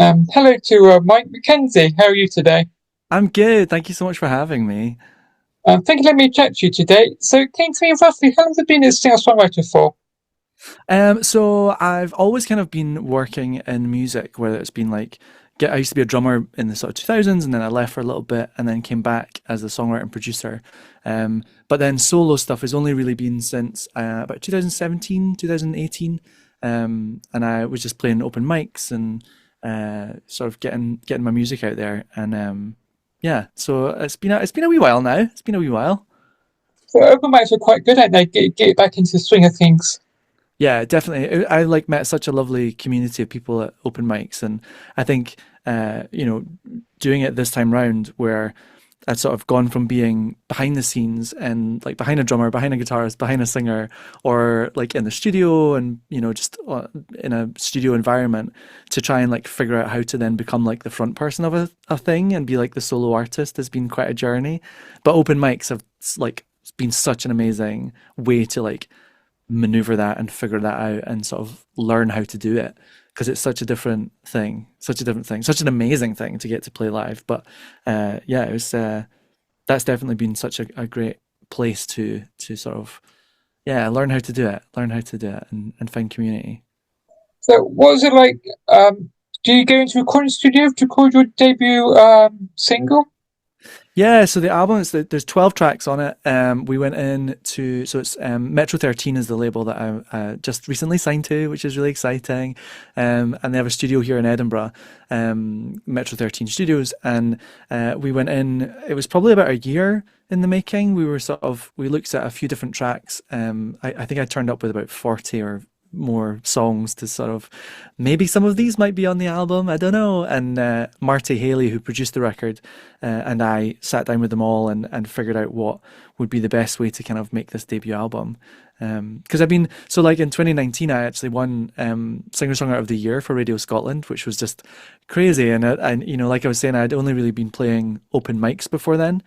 Hello to Mike Mckenzie. How are you today? I'm good. Thank you so much for having me. Thank you for letting me chat to you today. So, can you tell me roughly how long have you been a singer-songwriter for? So I've always kind of been working in music, whether it's been like I used to be a drummer in the sort of 2000s, and then I left for a little bit, and then came back as a songwriter and producer. But then solo stuff has only really been since about 2017, 2018, and I was just playing open mics and sort of getting my music out there, and yeah, so it's been a wee while now. It's been a wee while. So, open mics are quite good at they get back into the swing of things. Yeah, definitely. I like met such a lovely community of people at open mics, and I think doing it this time round where I'd sort of gone from being behind the scenes and like behind a drummer, behind a guitarist, behind a singer, or like in the studio and just in a studio environment to try and like figure out how to then become like the front person of a thing and be like the solo artist has been quite a journey. But open mics have like been such an amazing way to like maneuver that and figure that out and sort of learn how to do it because it's such an amazing thing to get to play live. But yeah, it was that's definitely been such a great place to sort of learn how to do it and find community. So, what was it like? Do you go into a recording studio to record your debut single? Yeah, so the album there's 12 tracks on it. We went in to so it's Metro 13 is the label that I just recently signed to, which is really exciting. And they have a studio here in Edinburgh, Metro 13 Studios, and we went in. It was probably about a year in the making. We looked at a few different tracks. I think I turned up with about 40 or more songs to sort of maybe some of these might be on the album. I don't know. And Marty Haley, who produced the record, and I sat down with them all and figured out what would be the best way to kind of make this debut album. Because I've been so like in 2019, I actually won Singer Songwriter of the Year for Radio Scotland, which was just crazy. And like I was saying, I'd only really been playing open mics before then.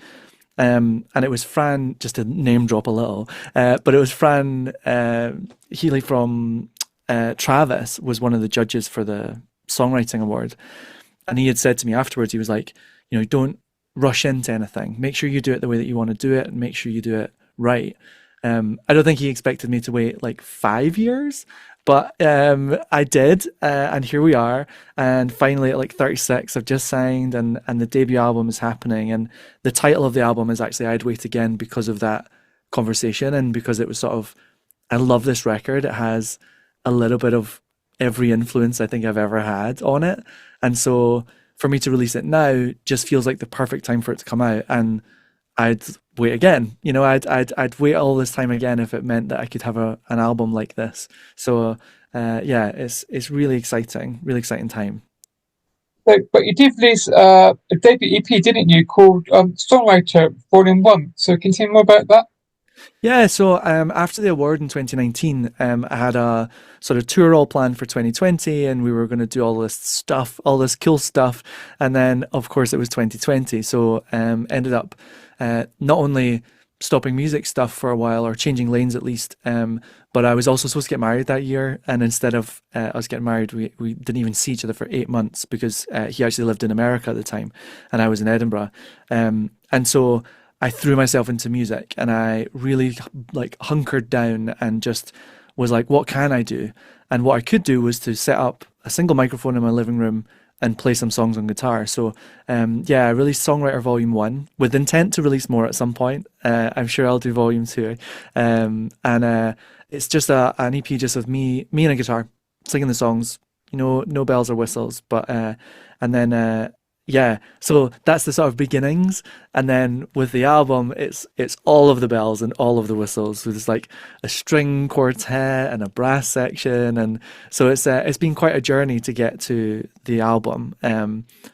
And it was Fran, just to name drop a little, but it was Fran Healy from Travis was one of the judges for the songwriting award. And he had said to me afterwards, he was like, don't rush into anything. Make sure you do it the way that you want to do it and make sure you do it right. I don't think he expected me to wait like 5 years, but I did, and here we are. And finally, at like 36, I've just signed, and the debut album is happening. And the title of the album is actually "I'd Wait Again" because of that conversation, and because it was sort of, I love this record. It has a little bit of every influence I think I've ever had on it, and so for me to release it now just feels like the perfect time for it to come out. And I'd wait again. I'd wait all this time again if it meant that I could have an album like this. So yeah, it's really exciting time. So, but you did release a debut EP, didn't you, called Songwriter Volume 1. So, can you tell me more about that? Yeah, so after the award in 2019, I had a sort of tour all planned for 2020, and we were going to do all this stuff, all this cool stuff. And then, of course, it was 2020. So ended up not only stopping music stuff for a while or changing lanes at least, but I was also supposed to get married that year. And instead of us getting married, we didn't even see each other for 8 months because he actually lived in America at the time and I was in Edinburgh. And so I threw myself into music and I really like hunkered down and just was like, what can I do? And what I could do was to set up a single microphone in my living room and play some songs on guitar. So yeah, I released Songwriter Volume 1 with intent to release more at some point. I'm sure I'll do Volume 2. And it's just an EP just of me and a guitar singing the songs, no bells or whistles. But and then yeah, so that's the sort of beginnings, and then with the album, it's all of the bells and all of the whistles. So there's like a string quartet and a brass section, and so it's been quite a journey to get to the album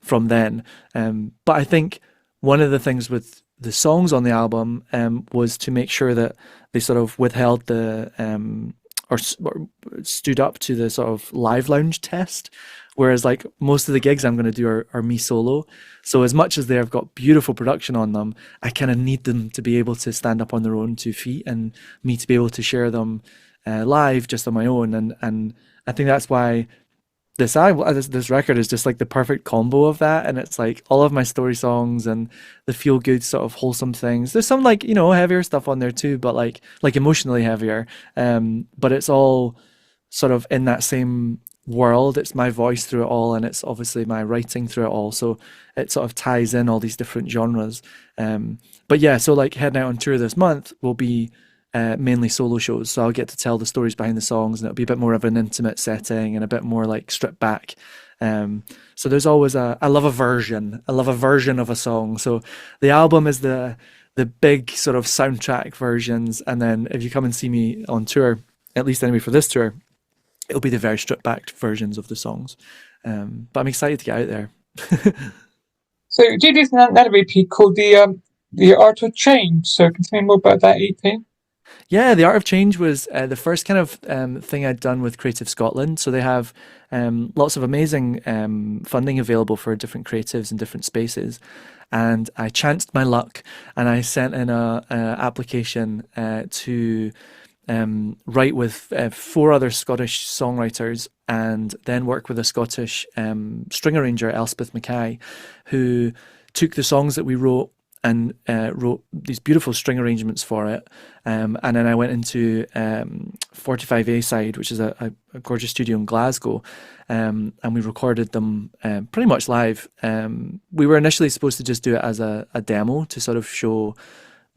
from then. But I think one of the things with the songs on the album was to make sure that they sort of withheld or stood up to the sort of live lounge test. Whereas like most of the gigs I'm going to do are me solo. So as much as they've got beautiful production on them, I kind of need them to be able to stand up on their own 2 feet and me to be able to share them live just on my own. And I think that's why this record is just like the perfect combo of that, and it's like all of my story songs and the feel good sort of wholesome things. There's some like heavier stuff on there too, but like emotionally heavier. But it's all sort of in that same world. It's my voice through it all, and it's obviously my writing through it all. So it sort of ties in all these different genres. But yeah, so like heading out on tour this month will be mainly solo shows. So I'll get to tell the stories behind the songs, and it'll be a bit more of an intimate setting and a bit more like stripped back. So there's always I love a version. I love a version of a song. So the album is the big sort of soundtrack versions, and then if you come and see me on tour, at least anyway for this tour, it'll be the very stripped back versions of the songs. But I'm excited to get out there. So you did this another EP called the Art of Change. So can you tell me more about that EP? Yeah, the Art of Change was the first kind of thing I'd done with Creative Scotland. So they have lots of amazing funding available for different creatives in different spaces. And I chanced my luck, and I sent in a application to write with four other Scottish songwriters, and then work with a Scottish string arranger, Elspeth Mackay, who took the songs that we wrote and wrote these beautiful string arrangements for it. And then I went into 45A Side, which is a gorgeous studio in Glasgow, and we recorded them pretty much live. We were initially supposed to just do it as a demo to sort of show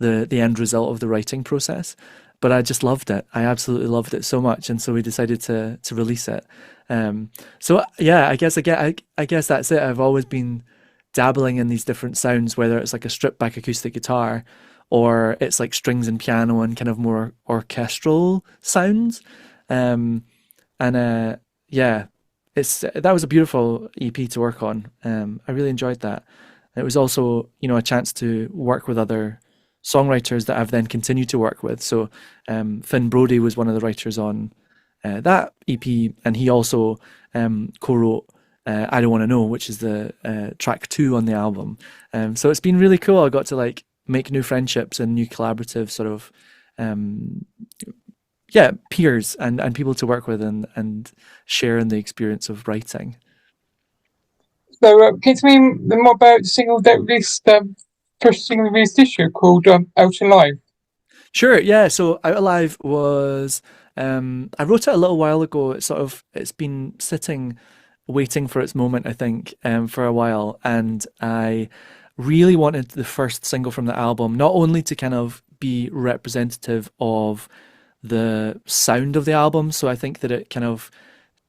the end result of the writing process. But I just loved it. I absolutely loved it so much, and so we decided to release it. So yeah, I guess that's it. I've always been dabbling in these different sounds, whether it's like a stripped back acoustic guitar or it's like strings and piano and kind of more orchestral sounds. Um, and yeah, it's that was a beautiful EP to work on. I really enjoyed that. It was also, a chance to work with other songwriters that I've then continued to work with. So Finn Brodie was one of the writers on that EP, and he also co-wrote "I Don't Want to Know," which is the track 2 on the album. So it's been really cool. I got to like make new friendships and new collaborative sort of um, yeah, peers and people to work with and share in the experience of writing. So can you tell me more about the single that released first single released this year called Out Alive? Sure, yeah. So Out Alive was I wrote it a little while ago. It's been sitting waiting for its moment, I think, for a while. And I really wanted the first single from the album not only to kind of be representative of the sound of the album, so I think that it kind of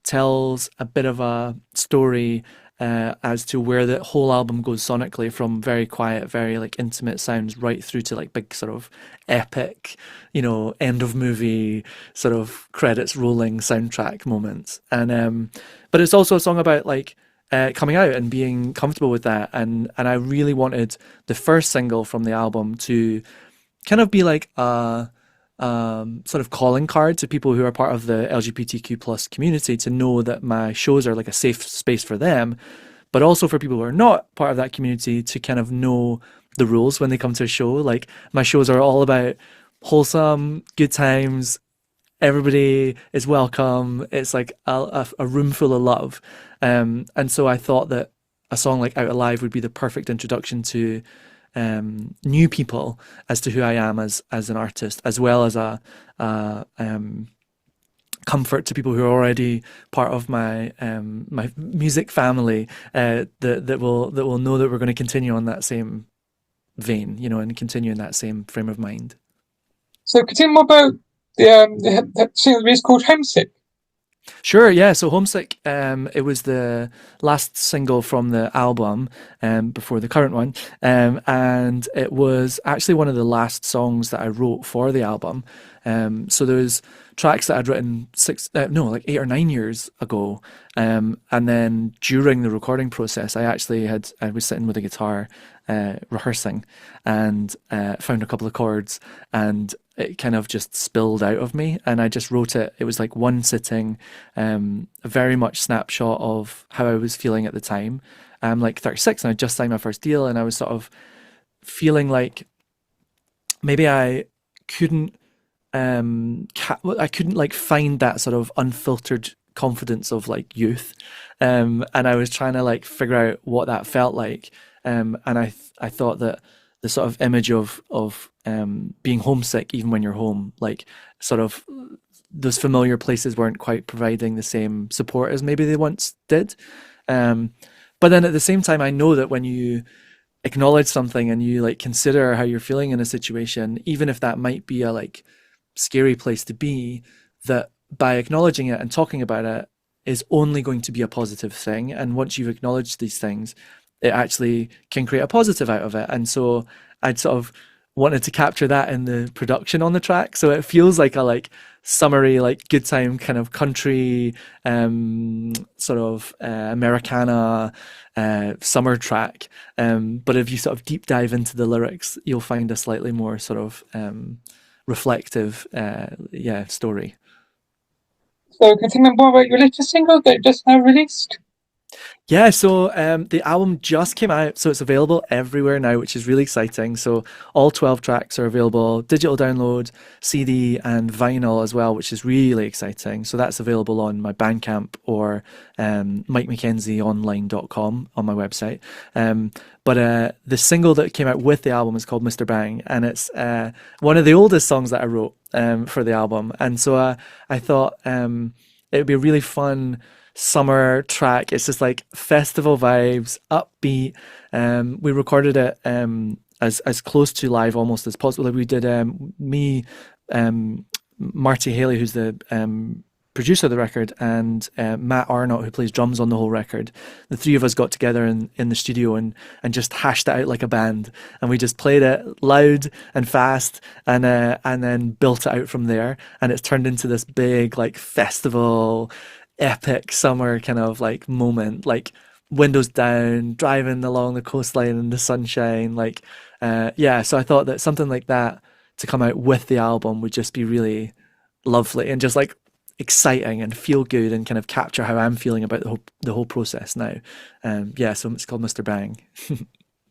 tells a bit of a story as to where the whole album goes sonically, from very quiet, very like intimate sounds right through to like big sort of epic, end of movie sort of credits rolling soundtrack moments. And but it's also a song about like coming out and being comfortable with that. And I really wanted the first single from the album to kind of be like a sort of calling card to people who are part of the LGBTQ plus community, to know that my shows are like a safe space for them, but also for people who are not part of that community to kind of know the rules when they come to a show. Like my shows are all about wholesome, good times. Everybody is welcome. It's like a room full of love. And so I thought that a song like Out Alive would be the perfect introduction to new people as to who I am as an artist, as well as a comfort to people who are already part of my music family, that will know that we're going to continue on that same vein, and continue in that same frame of mind. So can you tell me more about the single release called Homesick? Sure, yeah. So Homesick, it was the last single from the album, before the current one, and it was actually one of the last songs that I wrote for the album. So there's tracks that I'd written no, like 8 or 9 years ago, and then during the recording process, I was sitting with a guitar, rehearsing, and found a couple of chords, and it kind of just spilled out of me, and I just wrote it. It was like one sitting, a very much snapshot of how I was feeling at the time. I'm like 36 and I just signed my first deal, and I was sort of feeling like maybe couldn't I couldn't like find that sort of unfiltered confidence of like youth. And I was trying to like figure out what that felt like. And I thought that the sort of image of being homesick even when you're home, like sort of those familiar places weren't quite providing the same support as maybe they once did. Um, but then at the same time, I know that when you acknowledge something and you like consider how you're feeling in a situation, even if that might be a like scary place to be, that by acknowledging it and talking about it is only going to be a positive thing. And once you've acknowledged these things, it actually can create a positive out of it. And so I'd sort of wanted to capture that in the production on the track. So it feels like a like summery, like good time kind of country, sort of Americana summer track. But if you sort of deep dive into the lyrics, you'll find a slightly more sort of reflective, yeah, story. So can you tell me more about your latest single that just now released? Yeah, so the album just came out, so it's available everywhere now, which is really exciting. So all 12 tracks are available, digital download, CD, and vinyl as well, which is really exciting. So that's available on my Bandcamp or MikeMcKenzieOnline.com on my website. But the single that came out with the album is called Mr. Bang, and it's one of the oldest songs that I wrote for the album. And so I thought it would be a really fun summer track. It's just like festival vibes, upbeat. We recorded it as close to live almost as possible. Like we did me, Marty Haley, who's the producer of the record, and Matt Arnott, who plays drums on the whole record. The three of us got together in the studio and just hashed it out like a band, and we just played it loud and fast, and then built it out from there. And it's turned into this big like festival epic summer kind of like moment, like windows down, driving along the coastline in the sunshine. Like, yeah, so I thought that something like that to come out with the album would just be really lovely and just like exciting and feel good and kind of capture how I'm feeling about the whole process now. Yeah, so it's called Mr. Bang.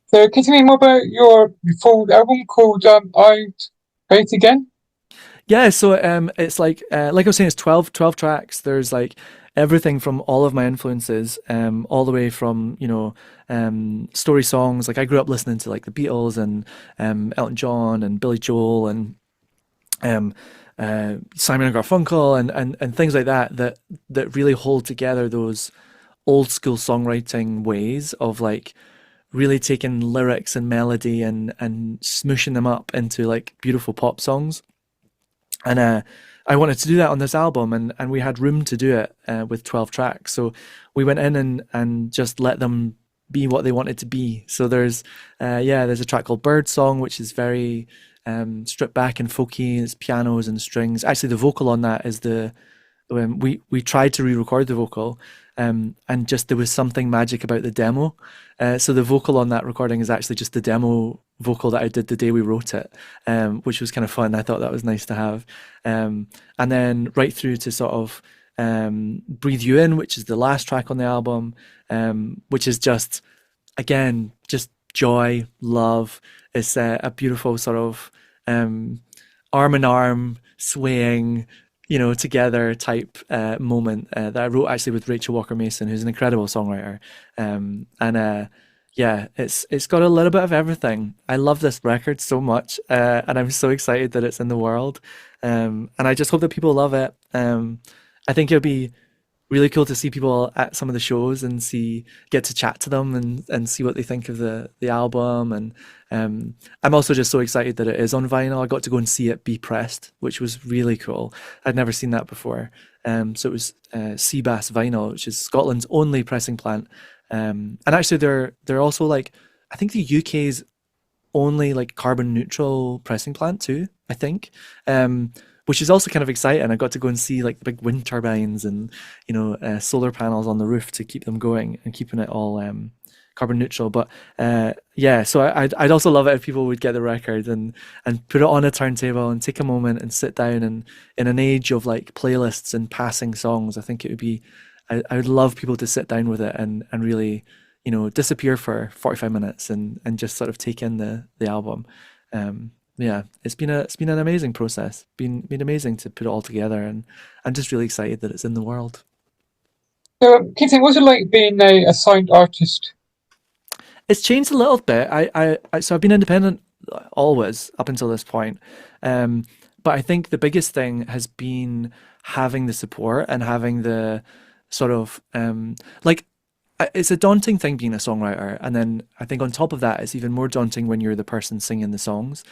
So can you tell me more about your full album called I'd Wait Again? Yeah, so it's like I was saying, it's 12 tracks. There's like everything from all of my influences, all the way from, story songs. Like I grew up listening to like the Beatles and Elton John and Billy Joel and um, Simon and Garfunkel and things like that really hold together those old school songwriting ways of like really taking lyrics and melody and smooshing them up into like beautiful pop songs. And I wanted to do that on this album, and we had room to do it with 12 tracks. So we went in and just let them be what they wanted to be. So there's a track called Bird Song, which is very stripped back and folky. It's pianos and strings. Actually, the vocal on that is the we tried to re-record the vocal, and just there was something magic about the demo. So the vocal on that recording is actually just the demo vocal that I did the day we wrote it, which was kind of fun. I thought that was nice to have. And then right through to sort of Breathe You In, which is the last track on the album, which is just, again, just joy, love. It's a beautiful sort of arm in arm swaying, together type moment that I wrote actually with Rachel Walker Mason, who's an incredible songwriter. And Yeah, it's got a little bit of everything. I love this record so much, and I'm so excited that it's in the world. And I just hope that people love it. I think it'll be really cool to see people at some of the shows and get to chat to them and see what they think of the album. And I'm also just so excited that it is on vinyl. I got to go and see it be pressed, which was really cool. I'd never seen that before. So it was Seabass Vinyl, which is Scotland's only pressing plant. And actually they're also like, I think the UK's only like carbon neutral pressing plant too, I think. Which is also kind of exciting. I got to go and see like the big wind turbines and solar panels on the roof to keep them going and keeping it all carbon neutral. But yeah, so I'd also love it if people would get the record and put it on a turntable and take a moment and sit down. And in an age of like playlists and passing songs, I think it would be I would love people to sit down with it and really disappear for 45 minutes and just sort of take in the album. Yeah, it's been an amazing process. Been amazing to put it all together, and I'm just really excited that it's in the world. So, Keaton, what's it like being a signed artist? It's changed a little bit. So I've been independent always up until this point. Um, but I think the biggest thing has been having the support and having the sort of like it's a daunting thing being a songwriter, and then I think on top of that, it's even more daunting when you're the person singing the songs,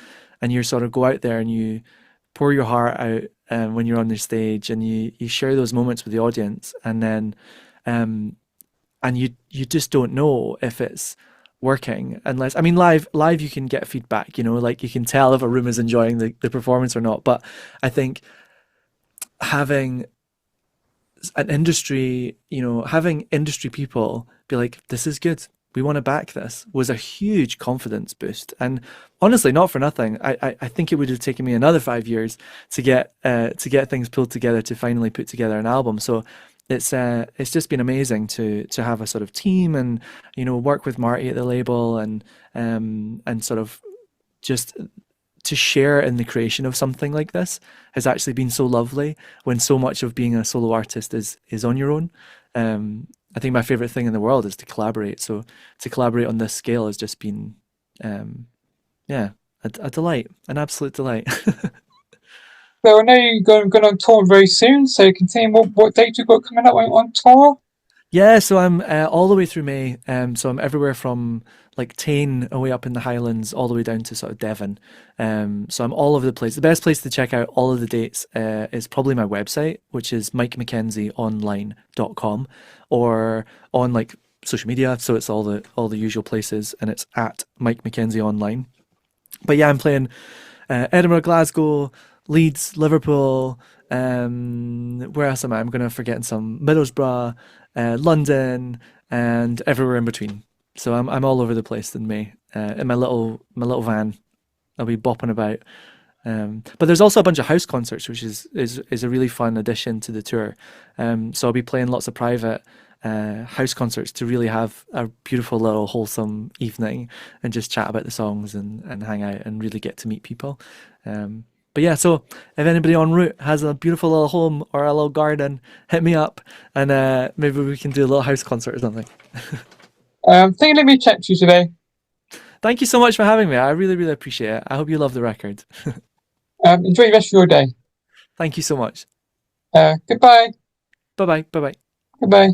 and you sort of go out there and you pour your heart out when you're on the stage, and you share those moments with the audience, and then um, and you just don't know if it's working unless, I mean, live you can get feedback, like you can tell if a room is enjoying the performance or not. But I think having an industry, having industry people be like, this is good, we want to back this, was a huge confidence boost. And honestly, not for nothing, I think it would have taken me another 5 years to get things pulled together to finally put together an album. So it's just been amazing to have a sort of team, and work with Marty at the label, and sort of just to share in the creation of something like this has actually been so lovely, when so much of being a solo artist is on your own. I think my favorite thing in the world is to collaborate. So to collaborate on this scale has just been, um, yeah, a delight, an absolute delight. So, I know you're going on tour very soon. So, continue. What date you got coming up on tour? Yeah, so I'm all the way through May. So I'm everywhere from like Tane away up in the Highlands all the way down to sort of Devon. So I'm all over the place. The best place to check out all of the dates is probably my website, which is mikemckenzieonline.com, or on like social media. So it's all the usual places, and it's at Mike McKenzie Online. But yeah, I'm playing Edinburgh, Glasgow, Leeds, Liverpool. Where else am I? I'm gonna forget some. Middlesbrough, London, and everywhere in between. So I'm all over the place in May in my little van. I'll be bopping about. But there's also a bunch of house concerts, which is a really fun addition to the tour. So I'll be playing lots of private house concerts to really have a beautiful little wholesome evening and just chat about the songs, and hang out and really get to meet people. But yeah, so if anybody en route has a beautiful little home or a little garden, hit me up, and maybe we can do a little house concert or something. Think let me chat to you today. Thank you so much for having me. I really, really appreciate it. I hope you love the record. Enjoy the rest of your day. Thank you so much. Goodbye. Bye bye. Bye bye. Goodbye.